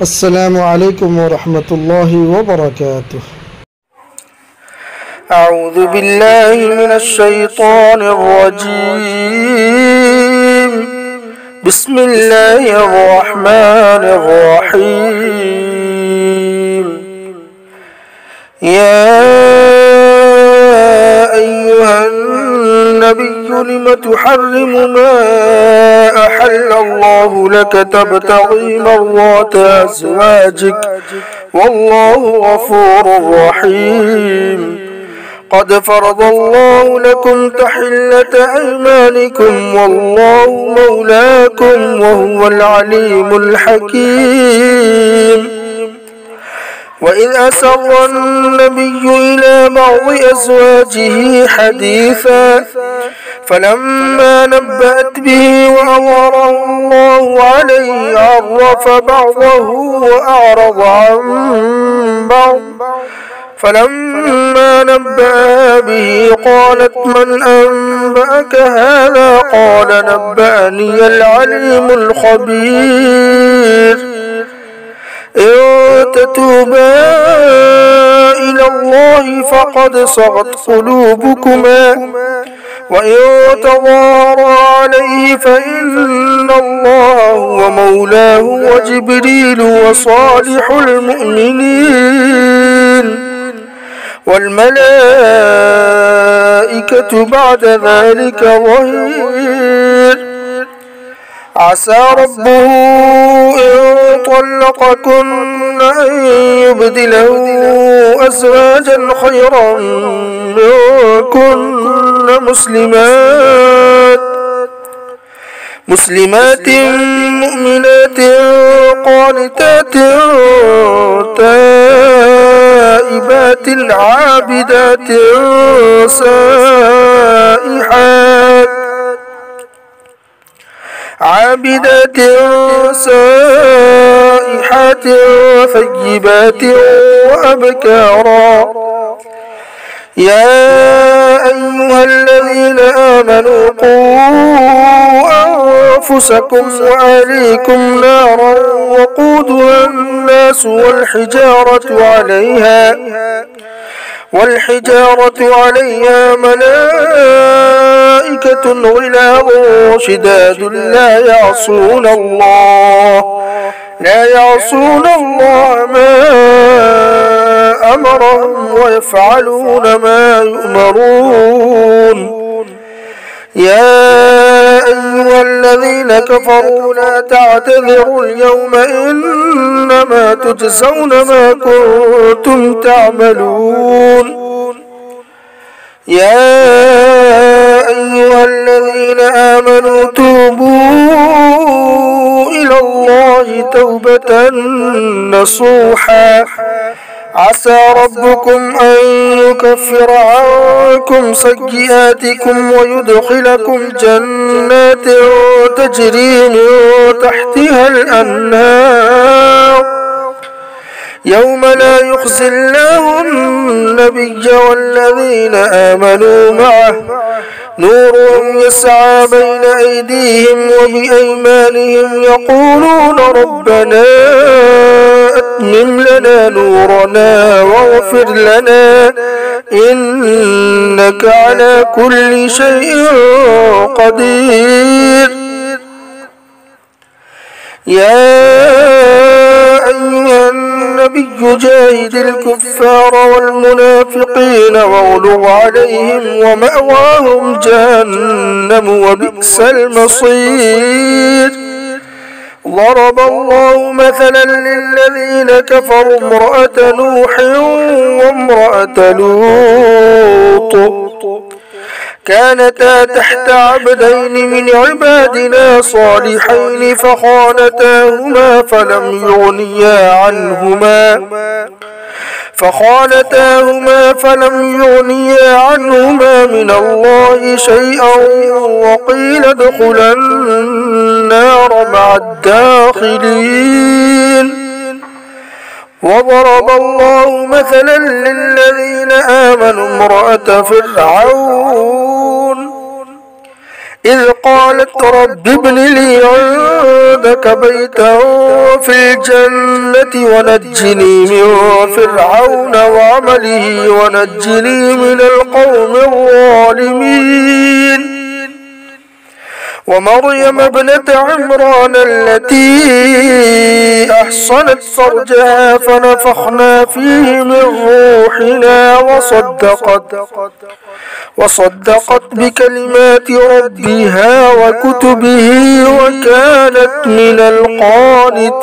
السلام عليكم ورحمة الله وبركاته. أعوذ بالله من الشيطان الرجيم. بسم الله الرحمن الرحيم. يا أيها النبي لم تحرم ما أحل الله لك تبتغي مرضات أزواجك والله غفور رحيم. قد فرض الله لكم تحلة أيمانكم والله مولاكم وهو العليم الحكيم. وإذ أسر النبي إلى بعض أزواجه حديثا فلما نبأت به وأظهره الله عليه عرف بعضه وأعرض عن بعض. فلما نبأ به قالت من أنبأك هذا قال نبأني العليم الخبير. إن تتوبا إلى الله فقد صغت قلوبكما وإن تظاهرا عليه فإن الله هو مولاه وجبريل وصالح المؤمنين والملائكة بعد ذلك ظهير. عسى ربه إن طلقكن أن يبدله أزواجا خيرا منكن مسلمات مؤمنات قانتات تائبات عابدات سائحات ثيبات وأبكارا. يا أيها الذين آمنوا قوا أنفسكم وأهليكم نارا وقودها الناس والحجارة عليها ملائكة غلاظ شداد لا يعصون الله ما أمرهم ويفعلون ما يؤمرون. يا أيها الذين كفروا لا تعتذروا اليوم إنما تجزون ما كنتم تعملون. يا أيها الذين آمنوا توبوا إلى الله توبة نصوحا عسى ربكم أن يكفر عنكم سيئاتكم ويدخلكم جنات تجري من تحتها الأنهار يوم لا يخزي الله النبي والذين آمنوا معه نورهم يسعى بين أيديهم وبأيمانهم يقولون ربنا أتمم لنا نورنا واغفر لنا إنك على كل شيء قدير. يا أيها النبي جاهد الكفار والمنافقين واغلظ عليهم ومأواهم جهنم وبئس المصير. ضرب الله مثلا للذين كفروا امرأة نوح وامرأة لوط كانتا تحت عبدين من عبادنا صالحين فخانتاهما فلم يغنيا عنهما من الله شيئا وقيل ادخلا النار مع الداخلين. وضرب الله مثلا للذين آمنوا امرأة فرعون إذ قالت رب ابن لي عندك بيتا في الجنة ونجني من فرعون وعمله ونجني من القوم الظالمين ومريم ابنة عمران التي أحصنت فرجها فنفخنا فيه من روحنا وصدقت بكلمات ربها وكتبه وكانت من القانتين.